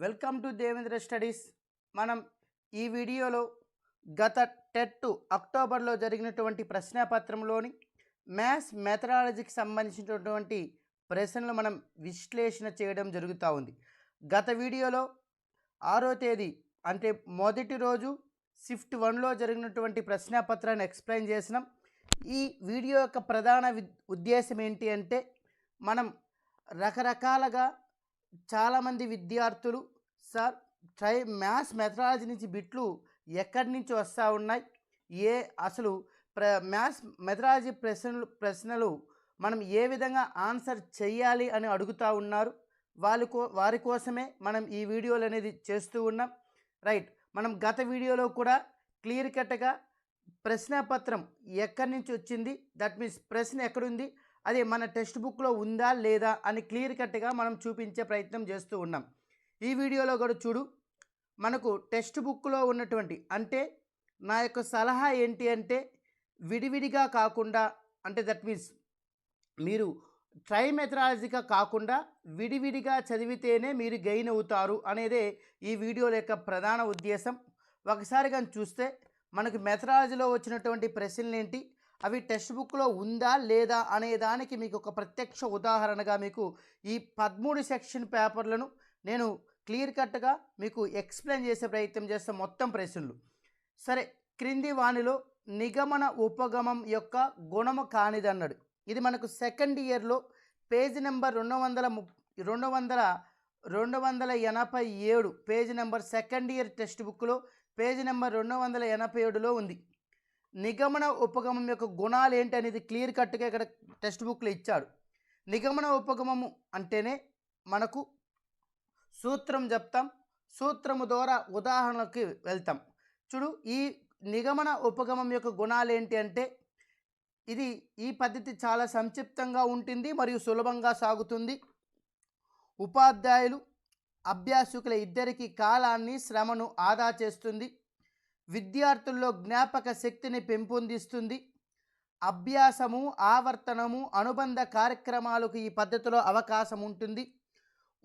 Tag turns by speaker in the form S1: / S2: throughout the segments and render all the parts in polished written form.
S1: Welcome to Devendra studies. మనం ఈ వీడియోలో గత టెట్ అక్టోబర్లో జరిగినటువంటి ప్రశ్నాపత్రంలోని మ్యాథ్స్ మెథడాలజీకి సంబంధించినటువంటి ప్రశ్నలు మనం విశ్లేషణ చేయడం జరుగుతూ ఉంది. గత వీడియోలో 6వ తేదీ అంటే మొదటి రోజు షిఫ్ట్ 1లో జరిగినటువంటి ప్రశ్నాపత్రాన్ని ఎక్స్ప్లెయిన్ చేసినాం. ఈ వీడియో యొక్క ప్రధాన ఉద్దేశం ఏంటి అంటే మనం రకరకాలుగా చాలామంది విద్యార్థులు సార్ మ్యాథ్స్ మెథడాలజీ నుంచి బిట్లు ఎక్కడి నుంచి వస్తూ ఉన్నాయి, అసలు మ్యాథ్స్ మెథడాలజీ ప్రశ్నలు మనం ఏ విధంగా ఆన్సర్ చేయాలి అని అడుగుతూ ఉన్నారు. వారి కోసమే మనం ఈ వీడియోలు అనేది చేస్తూ ఉన్నాం. రైట్, మనం గత వీడియోలో కూడా క్లియర్ కట్గా ప్రశ్నపత్రం ఎక్కడి నుంచి వచ్చింది, దట్ మీన్స్ ప్రశ్న ఎక్కడుంది, అది మన టెక్స్ట్ బుక్లో ఉందా లేదా అని క్లియర్ కట్గా మనం చూపించే ప్రయత్నం చేస్తూ ఉన్నాం. ఈ వీడియోలో కూడా చూడు, మనకు టెక్స్ట్ బుక్లో ఉన్నటువంటి అంటే నా యొక్క సలహా ఏంటి అంటే విడివిడిగా కాకుండా, అంటే దట్ మీన్స్ మీరు ట్రై మెథడాలజీగా కాకుండా విడివిడిగా చదివితేనే మీరు గెయిన్ అవుతారు అనేదే ఈ వీడియోల యొక్క ప్రధాన ఉద్దేశం. ఒకసారి కానీ చూస్తే మనకు మెథడాలజీలో వచ్చినటువంటి ప్రశ్నలు ఏంటి, అవి టెక్స్ట్ బుక్లో ఉందా లేదా అనే దానికి మీకు ఒక ప్రత్యక్ష ఉదాహరణగా మీకు ఈ 13 సెక్షన్ పేపర్లను నేను క్లియర్ కట్గా మీకు ఎక్స్ప్లెయిన్ చేసే ప్రయత్నం చేస్తాం. మొత్తం ప్రశ్నలు సరే, క్రింది వానిలో నిగమన ఉపగమం యొక్క గుణము కానిది అన్నాడు. ఇది మనకు సెకండ్ ఇయర్లో page number 287 page number second year text బుక్లో పేజ్ నెంబర్ 287లో ఉంది. నిగమన ఉపగమం యొక్క గుణాలు ఏంటి అనేది క్లియర్ కట్గా ఇక్కడ టెక్స్ట్ బుక్లో ఇచ్చాడు. నిగమన ఉపగమము అంటేనే మనకు సూత్రం చెప్తాం, సూత్రము ద్వారా ఉదాహరణకి వెళ్తాం. చూడు, ఈ నిగమన ఉపగమం యొక్క గుణాలు ఏంటి అంటే ఈ పద్ధతి చాలా సంక్షిప్తంగా ఉంటుంది మరియు సులభంగా సాగుతుంది. ఉపాధ్యాయులు అభ్యాసకుల ఇద్దరికి కాలాన్ని శ్రమను ఆదా చేస్తుంది. విద్యార్థుల్లో జ్ఞాపక శక్తిని పెంపొందిస్తుంది. అభ్యాసము, ఆవర్తనము, అనుబంధ కార్యక్రమాలకు ఈ పద్ధతిలో అవకాశం ఉంటుంది.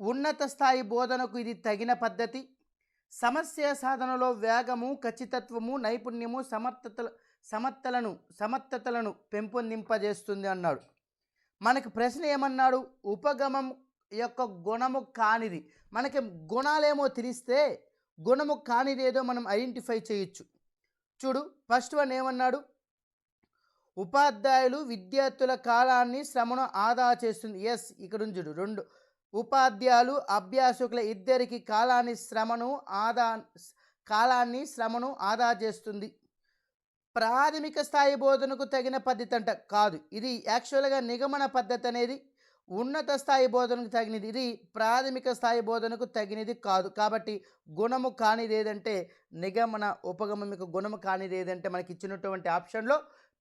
S1: ఉన్నత స్థాయి బోధనకు ఇది తగిన పద్ధతి. సమస్య సాధనలో వేగము, ఖచ్చితత్వము, నైపుణ్యము, సమర్థతలను పెంపొందింపజేస్తుంది అన్నాడు. మనకి ప్రశ్న ఏమన్నాడు, ఉపగమం యొక్క గుణము కానిది. మనకి గుణాలేమో తెలిస్తే గుణము కానిదేదో మనం ఐడెంటిఫై చేయొచ్చు. చూడు, ఫస్ట్ వన్ ఏమన్నాడు, ఉపాధ్యాయులు విద్యార్థుల కాలాన్ని శ్రమను ఆదా చేస్తుంది. ఎస్, ఇక్కడ చూడు, 2 ఉపాధ్యాయులు అభ్యాసకుల ఇద్దరికి కాలాన్ని శ్రమను ఆదా చేస్తుంది. ప్రాథమిక స్థాయి బోధనకు తగిన పద్ధతి అంట కాదు, ఇది యాక్చువల్గా నిగమన పద్ధతి అనేది ఉన్నత స్థాయి బోధనకు తగినది, ఇది ప్రాథమిక స్థాయి బోధనకు తగినది కాదు. కాబట్టి గుణము కానిది ఏదంటే నిగమన ఉపగమం యొక్క గుణము కానిది ఏదంటే మనకి ఇచ్చినటువంటి ఆప్షన్లో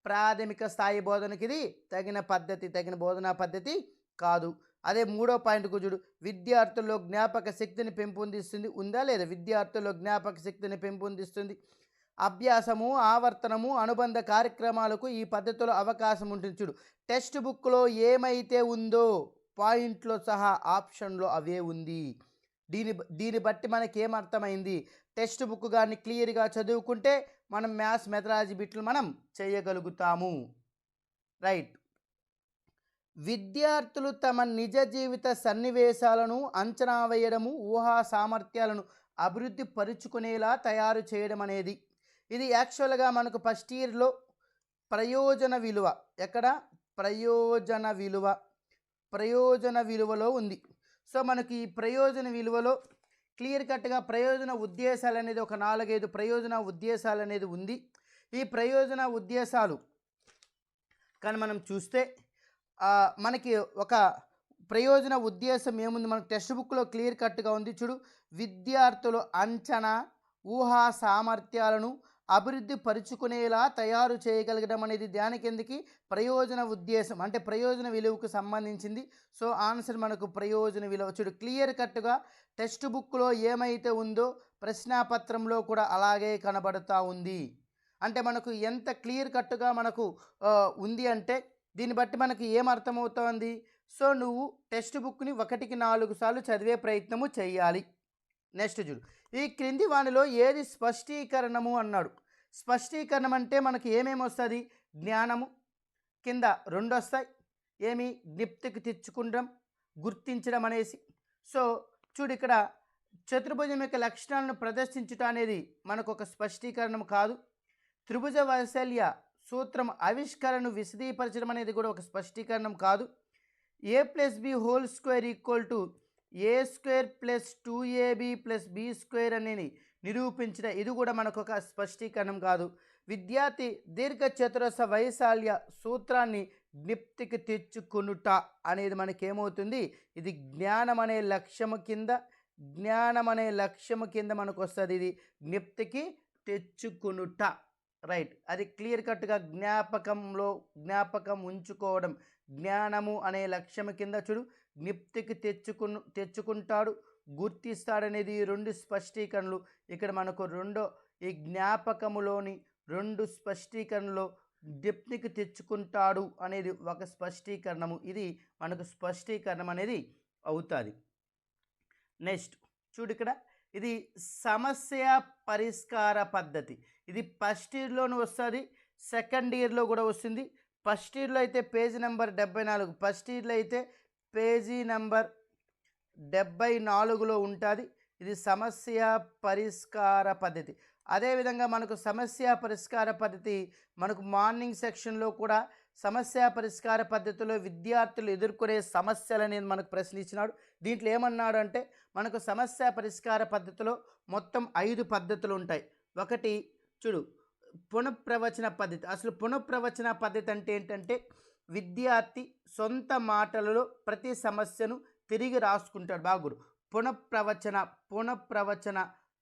S1: ప్రాథమిక స్థాయి బోధనకి ఇది తగిన బోధనా పద్ధతి కాదు. అదే 3వ పాయింట్కు చూడు, విద్యార్థుల్లో జ్ఞాపక శక్తిని పెంపొందిస్తుంది. ఉందా లేదా? విద్యార్థుల్లో జ్ఞాపక శక్తిని పెంపొందిస్తుంది. అభ్యాసము, ఆవర్తనము, అనుబంధ కార్యక్రమాలకు ఈ పద్ధతిలో అవకాశం ఉంటుంది. చూడు, టెక్స్ట్ బుక్లో ఏమైతే ఉందో పాయింట్లో సహా ఆప్షన్లో అవే ఉంది. దీన్ని బట్టి మనకి ఏమర్థమైంది, టెక్స్ట్ బుక్ కానీ క్లియర్గా చదువుకుంటే మనం మ్యాథ్స్ మెథడాలజీ బిట్లు మనం చేయగలుగుతాము. రైట్, విద్యార్థులు తమ నిజ జీవిత సన్నివేశాలను అంచనా వేయడము, ఊహా సామర్థ్యాలను అభివృద్ధి పరుచుకునేలా తయారు చేయడం అనేది, ఇది యాక్చువల్గా మనకు ఫస్ట్ ఇయర్లో ప్రయోజన విలువ, ఎక్కడ ప్రయోజన విలువలో ఉంది. సో మనకి ఈ ప్రయోజన విలువలో క్లియర్ కట్గా ప్రయోజన ఉద్దేశాలు అనేది ఒక 4-5 ప్రయోజన ఉద్దేశాలు అనేది ఉంది. ఈ ప్రయోజన ఉద్దేశాలు కానీ మనం చూస్తే మనకి ఒక ప్రయోజన ఉద్దేశం ఏముంది, మనకు టెక్స్ట్ బుక్లో క్లియర్ కట్గా ఉంది. చూడు, విద్యార్థులు అంచనా, ఊహా సామర్థ్యాలను అభివృద్ధి పరుచుకునేలా తయారు చేయగలగడం అనేది దానికి ఎందుకు ప్రయోజన ఉద్దేశం అంటే ప్రయోజన విలువకు సంబంధించింది. సో ఆన్సర్ మనకు ప్రయోజన విలువ. చూడు, క్లియర్ కట్గా టెక్స్ట్ బుక్లో ఏమైతే ఉందో ప్రశ్నాపత్రంలో కూడా అలాగే కనబడుతూ ఉంది. అంటే మనకు ఎంత క్లియర్ కట్గా మనకు ఉంది అంటే దీన్ని బట్టి మనకి ఏమర్థమవుతోంది, సో నువ్వు టెక్స్ట్ బుక్ని 1కి 4 సార్లు చదివే ప్రయత్నము చేయాలి. నెక్స్ట్ చూడు, ఈ క్రింది వానిలో ఏది స్పష్టీకరణము అన్నాడు. స్పష్టీకరణం అంటే మనకి ఏమేమి వస్తుంది? జ్ఞానము కింద 2 వస్తాయి. ఏమి? జ్ఞప్తికి తెచ్చుకుంటాం, గుర్తించడం అనేసి. సో చూడు, ఇక్కడ చతుర్భుజం యొక్క లక్షణాలను ప్రదర్శించుట అనేది మనకు ఒక స్పష్టీకరణం కాదు. త్రిభుజ వైశాల్య సూత్రం ఆవిష్కరణను విశదీపరచడం అనేది కూడా ఒక స్పష్టీకరణం కాదు. a+b² a² + 2ab + b² అనేది నిరూపించిన ఇది కూడా మనకు ఒక స్పష్టీకరణం కాదు. విద్యార్థి దీర్ఘచతురస్ర వైశాల్య సూత్రాన్ని జ్ఞప్తికి తెచ్చుకొనుట అనేది మనకేమవుతుంది? ఇది జ్ఞానం అనే లక్ష్యము కింద మనకు వస్తుంది. ఇది జ్ఞప్తికి తెచ్చుకొనుట. రైట్, అది క్లియర్ కట్గా జ్ఞాపకం ఉంచుకోవడం. జ్ఞానము అనే లక్ష్యము కింద చూడు, జ్ఞప్తికి తెచ్చుకుంటాడు, గుర్తిస్తాడనేది ఈ 2 స్పష్టీకరణలు. ఇక్కడ మనకు ఈ జ్ఞాపకములోని 2 స్పష్టీకరణలో జ్ఞప్తికి తెచ్చుకుంటాడు అనేది ఒక స్పష్టీకరణము. ఇది మనకు స్పష్టీకరణం అనేది అవుతుంది. నెక్స్ట్ చూడు, ఇక్కడ ఇది సమస్య పరిష్కార పద్ధతి. ఇది ఫస్ట్ ఇయర్లోనూ వస్తుంది, సెకండ్ ఇయర్లో కూడా వస్తుంది. ఫస్ట్ ఇయర్లో అయితే పేజీ నెంబర్ 74, ఫస్ట్ ఇయర్లో అయితే పేజీ నెంబర్ 74లో ఉంటుంది. ఇది సమస్య పరిష్కార పద్ధతి. అదేవిధంగా మనకు సమస్య పరిష్కార పద్ధతి మనకు మార్నింగ్ సెక్షన్లో కూడా సమస్య పరిష్కార పద్ధతిలో విద్యార్థులు ఎదుర్కొనే సమస్యలు అనేది మనకు ప్రశ్న ఇచ్చినాడు. దీంట్లో ఏమన్నాడు అంటే, మనకు సమస్య పరిష్కార పద్ధతిలో మొత్తం 5 పద్ధతులు ఉంటాయి. ఒకటి చూడు, పునఃప్రవచన పద్ధతి. అసలు పునఃప్రవచన పద్ధతి అంటే ఏంటంటే, విద్యార్థి సొంత మాటలలో ప్రతి సమస్యను తిరిగి రాసుకుంటాడు. బాగురు,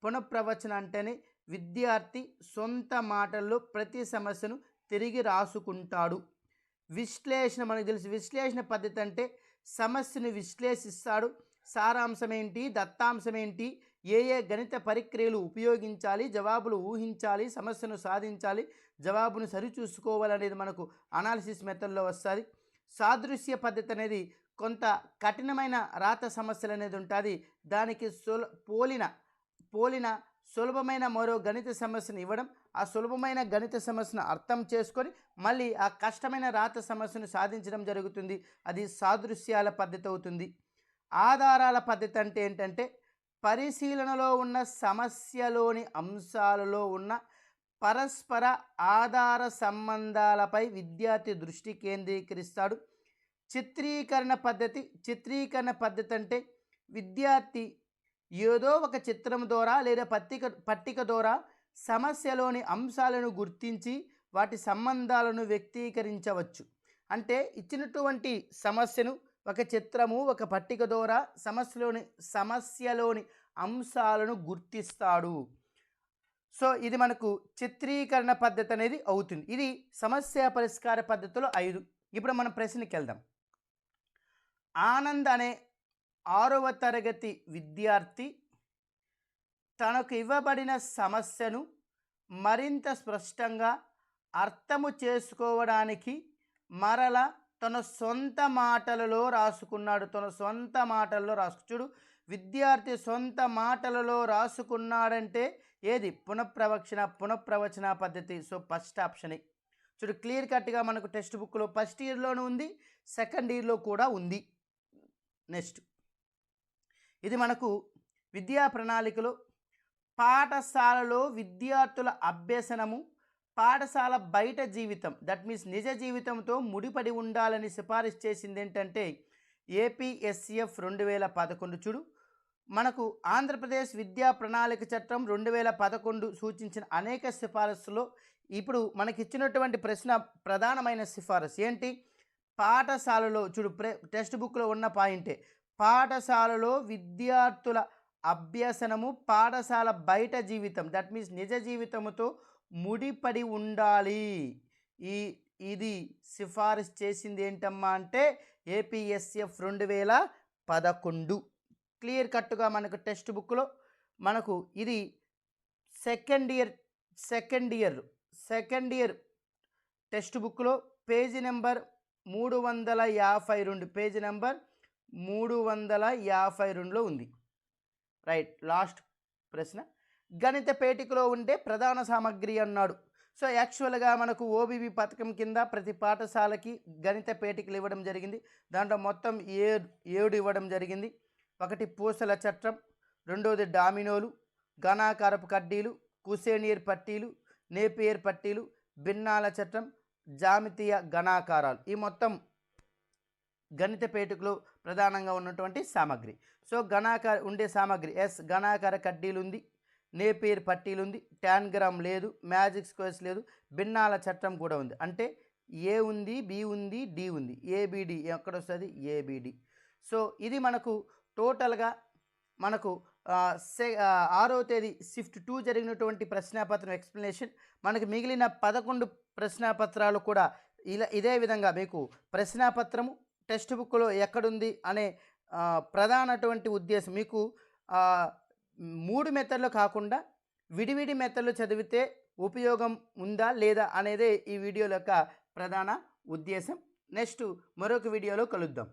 S1: పునఃప్రవచన అంటేనే విద్యార్థి సొంత మాటల్లో ప్రతి సమస్యను తిరిగి రాసుకుంటాడు. విశ్లేషణ మనకు తెలుసు. విశ్లేషణ పద్ధతి అంటే సమస్యను విశ్లేషిస్తాడు. సారాంశం ఏంటి, దత్తాంశం ఏంటి, ఏ గణిత ప్రక్రియలు ఉపయోగించాలి, జవాబులు ఊహించాలి, సమస్యను సాధించాలి, జవాబును సరిచూసుకోవాలనేది మనకు అనాలిసిస్ మెథడ్లో వస్తుంది. సాదృశ్య పద్ధతి అనేది కొంత కఠినమైన రాత సమస్యలు అనేది ఉంటుంది. దానికి పోలిన సులభమైన మరో గణిత సమస్యను ఇవ్వడం, ఆ సులభమైన గణిత సమస్యను అర్థం చేసుకొని మళ్ళీ ఆ కష్టమైన రాత సమస్యను సాధించడం జరుగుతుంది. అది సాదృశ్యాల పద్ధతి అవుతుంది. ఆధారాల పద్ధతి అంటే ఏంటంటే, పరిశీలనలో ఉన్న సమస్యలోని అంశాలలో ఉన్న పరస్పర ఆధార సంబంధాలపై విద్యార్థి దృష్టి కేంద్రీకరిస్తాడు. చిత్రీకరణ పద్ధతి అంటే విద్యార్థి ఏదో ఒక చిత్రం ద్వారా లేదా పట్టిక ద్వారా సమస్యలోని అంశాలను గుర్తించి వాటి సంబంధాలను వ్యక్తీకరించవచ్చు. అంటే ఇచ్చినటువంటి సమస్యను ఒక చిత్రము, ఒక పట్టిక ద్వారా సమస్యలోని అంశాలను గుర్తిస్తాడు. సో ఇది మనకు చిత్రీకరణ పద్ధతి అనేది అవుతుంది. ఇది సమస్య పరిష్కార పద్ధతిలో 5. ఇప్పుడు మనం ప్రశ్నకి వెళ్దాం. ఆనంద్ అనే 6వ తరగతి విద్యార్థి తనకు ఇవ్వబడిన సమస్యను మరింత స్పష్టంగా అర్థము చేసుకోవడానికి మరల తన సొంత మాటలలో రాసుకున్నాడు. చూడు, విద్యార్థి సొంత మాటలలో రాసుకున్నాడంటే ఏది? పునఃప్రవచన పద్ధతి. సో ఫస్ట్ ఆప్షనే. చూడు, క్లియర్ కట్గా మనకు టెక్స్ట్ బుక్లో ఫస్ట్ ఇయర్లోనూ ఉంది, సెకండ్ ఇయర్లో కూడా ఉంది. నెక్స్ట్, ఇది మనకు విద్యా ప్రణాళికలో పాఠశాలలో విద్యార్థుల అభ్యసనము పాఠశాల బయట జీవితం, దట్ మీన్స్ నిజ జీవితంతో ముడిపడి ఉండాలని సిఫారసు చేసింది ఏంటంటే ఏపీఎస్సిఎఫ్ 2011. చూడు, మనకు ఆంధ్రప్రదేశ్ విద్యా ప్రణాళిక చట్టం 2011 సూచించిన అనేక సిఫారసులో ఇప్పుడు మనకిచ్చినటువంటి ప్రశ్న ప్రధానమైన సిఫారసు ఏంటి? పాఠశాలలో చూడు, టెక్స్ట్ బుక్లో ఉన్న పాయింటే, పాఠశాలలో విద్యార్థుల అభ్యసనము పాఠశాల బయట జీవితం, దట్ మీన్స్ నిజ జీవితంతో ముడిపడి ఉండాలి. ఇది సిఫారసు చేసింది ఏంటమ్మా అంటే ఏపీఎస్సిఎఫ్ 2011. క్లియర్ కట్గా మనకు టెక్స్ట్ బుక్లో మనకు ఇది సెకండ్ ఇయర్ టెక్స్ట్ బుక్లో పేజీ నెంబర్ 352, పేజీ నెంబర్ 352లో ఉంది. రైట్. లాస్ట్ ప్రశ్న, గణిత పేటికలో ఉండే ప్రధాన సామగ్రి అన్నాడు. సో యాక్చువల్గా మనకు ఓబీబీ పథకం కింద ప్రతి పాఠశాలకి గణిత పేటికలు ఇవ్వడం జరిగింది. దాంట్లో మొత్తం 7 ఇవ్వడం జరిగింది. ఒకటి పూసల చట్రం, రెండోది డామినోలు, ఘనాకారపు కడ్డీలు, కుసేనియర్ పట్టీలు, నేపియర్ పట్టీలు, భిన్నాల చట్రం, జామితీయ ఘనాకారాలు. ఈ మొత్తం గణిత పేటికలో ప్రధానంగా ఉన్నటువంటి సామగ్రి. సో ఘనాకార ఉండే సామగ్రి ఘనాకార కడ్డీలు ఉంది, నేపియర్ పట్టీలు ఉంది, ట్యాన్గ్రామ్ లేదు, మ్యాజిక్ స్క్వేర్స్ లేదు, భిన్నాల చట్టం కూడా ఉంది. అంటే ఏ ఉంది, బి ఉంది, డి ఉంది. ఏబిడి ఎక్కడ వస్తుంది? ఏబిడి. సో ఇది మనకు టోటల్గా మనకు 6వ తేదీ షిఫ్ట్ 2 జరిగినటువంటి ప్రశ్నాపత్రం ఎక్స్ప్లెనేషన్. మనకు మిగిలిన 11 ప్రశ్నాపత్రాలు కూడా ఇదే విధంగా మీకు ప్రశ్నాపత్రము టెక్స్ట్ బుక్లో ఎక్కడుంది అనే ప్రధానటువంటి ఉద్దేశం. మీకు 3 మెథడ్లు కాకుండా విడివిడి మెథడ్లు చదివితే ఉపయోగం ఉందా లేదా అనేదే ఈ వీడియోల యొక్క ప్రధాన ఉద్దేశం. నెక్స్ట్ మరొక వీడియోలో కలుద్దాం.